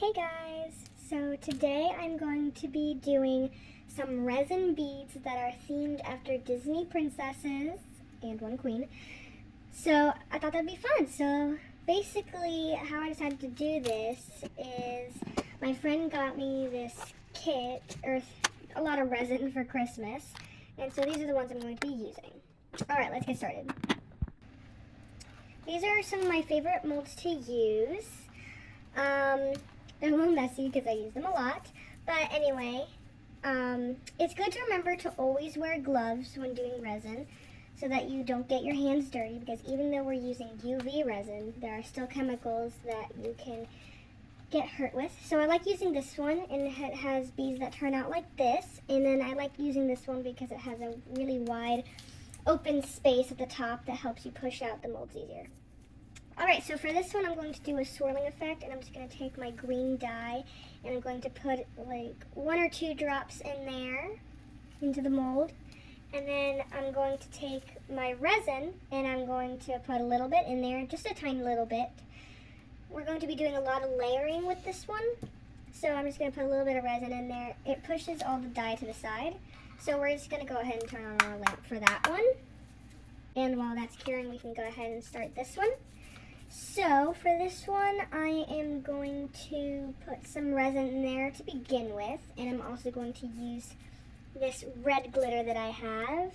Hey guys! So today I'm going to be doing some resin beads that are themed after Disney princesses and one queen. So I thought that'd be fun. So basically how I decided to do this is my friend got me this kit, or a lot of resin for Christmas. And so these are the ones I'm going to be using. Alright, let's get started. These are some of my favorite molds to use. They're a little messy because I use them a lot. But anyway, it's good to remember to always wear gloves when doing resin so that you don't get your hands dirty, because even though we're using UV resin, there are still chemicals that you can get hurt with. So I like using this one, and it has beads that turn out like this. And then I like using this one because it has a really wide open space at the top that helps you push out the molds easier. Alright, so for this one I'm going to do a swirling effect, and I'm just going to take my green dye and I'm going to put like 1 or 2 drops in there into the mold. And then I'm going to take my resin and I'm going to put a little bit in there, just a tiny little bit. We're going to be doing a lot of layering with this one, so I'm just going to put a little bit of resin in there. It pushes all the dye to the side, so we're just going to go ahead and turn on our lamp for that one. And while that's curing, we can go ahead and start this one. So for this one, I am going to put some resin in there to begin with, and I'm also going to use this red glitter that I have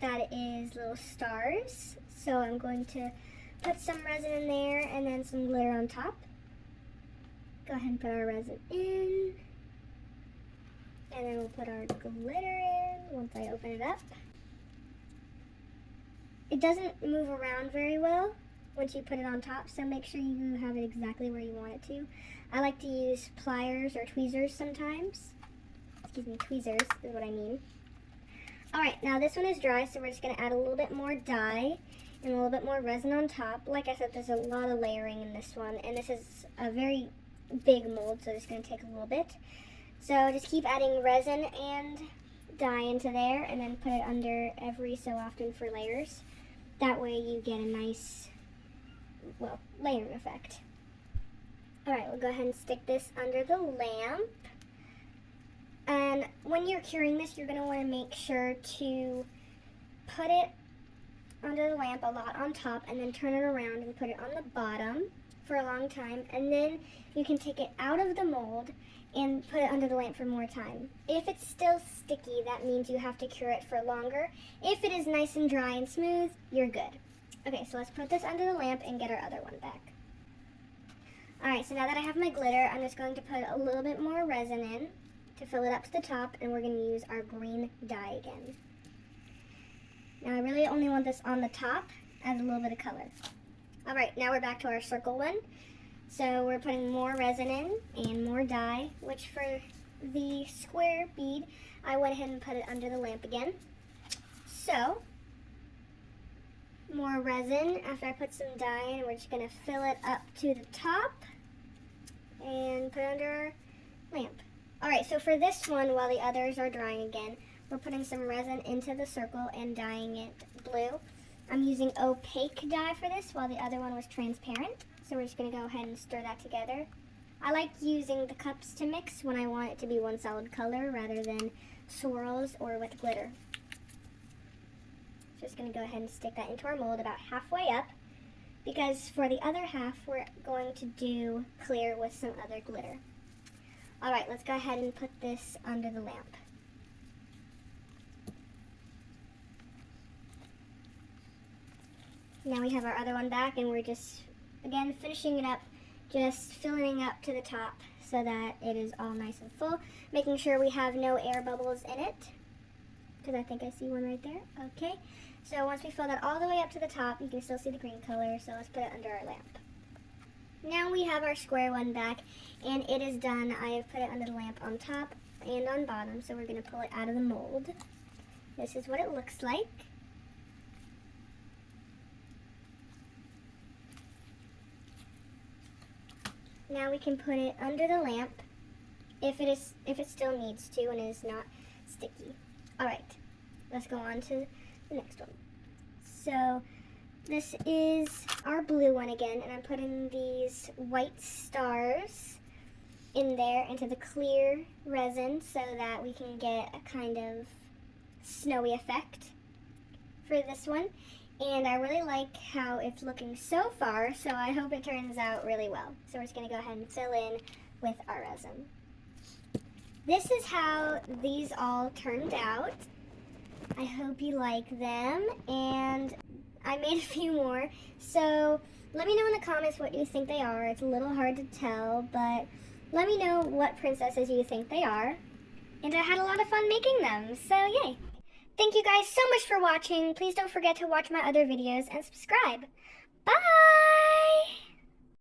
that is little stars. So I'm going to put some resin in there and then some glitter on top. Go ahead and put our resin in, and then we'll put our glitter in once I open it up. It doesn't move around very well once you put it on top, so make sure you have it exactly where you want it to. I like to use pliers or tweezers sometimes. Excuse me, tweezers is what I mean. Alright, now this one is dry, so we're just going to add a little bit more dye and a little bit more resin on top. Like I said, there's a lot of layering in this one, and this is a very big mold, so it's going to take a little bit. So just keep adding resin and dye into there, and then put it under every so often for layers. That way you get a nice, well, layering effect. Alright, we'll go ahead and stick this under the lamp. And when you're curing this, you're going to want to make sure to put it under the lamp a lot on top, and then turn it around and put it on the bottom for a long time. And then you can take it out of the mold and put it under the lamp for more time. If it's still sticky, that means you have to cure it for longer. If it is nice and dry and smooth, you're good. Okay, so let's put this under the lamp and get our other one back. Alright, so now that I have my glitter, I'm just going to put a little bit more resin in to fill it up to the top, and we're going to use our green dye again. Now I really only want this on the top, add a little bit of color. Alright, now we're back to our circle one. So we're putting more resin in and more dye, which for the square bead, I went ahead and put it under the lamp again. So, more resin after I put some dye in, and we're just going to fill it up to the top and put it under our lamp. Alright, so for this one, while the others are drying again, we're putting some resin into the circle and dyeing it blue. I'm using opaque dye for this, while the other one was transparent. So we're just going to go ahead and stir that together. I like using the cups to mix when I want it to be one solid color rather than swirls or with glitter. Just going to go ahead and stick that into our mold about halfway up, because for the other half we're going to do clear with some other glitter. Alright, let's go ahead and put this under the lamp. Now we have our other one back, and we're just, again, finishing it up, just filling up to the top so that it is all nice and full, making sure we have no air bubbles in it, because I think I see one right there. Okay, so once we fill that all the way up to the top, you can still see the green color, so let's put it under our lamp. Now we have our square one back, and it is done. I have put it under the lamp on top and on bottom, so we're going to pull it out of the mold. This is what it looks like. Now we can put it under the lamp if it still needs to and is not sticky. Alright, let's go on to the next one. So this is our blue one again, and I'm putting these white stars in there into the clear resin so that we can get a kind of snowy effect for this one. And I really like how it's looking so far, so I hope it turns out really well. So we're just going to go ahead and fill in with our resin. This is how these all turned out. I hope you like them, and I made a few more. So let me know in the comments what you think they are. It's a little hard to tell, but let me know what princesses you think they are. And I had a lot of fun making them, so yay! Thank you guys so much for watching. Please don't forget to watch my other videos and subscribe. Bye!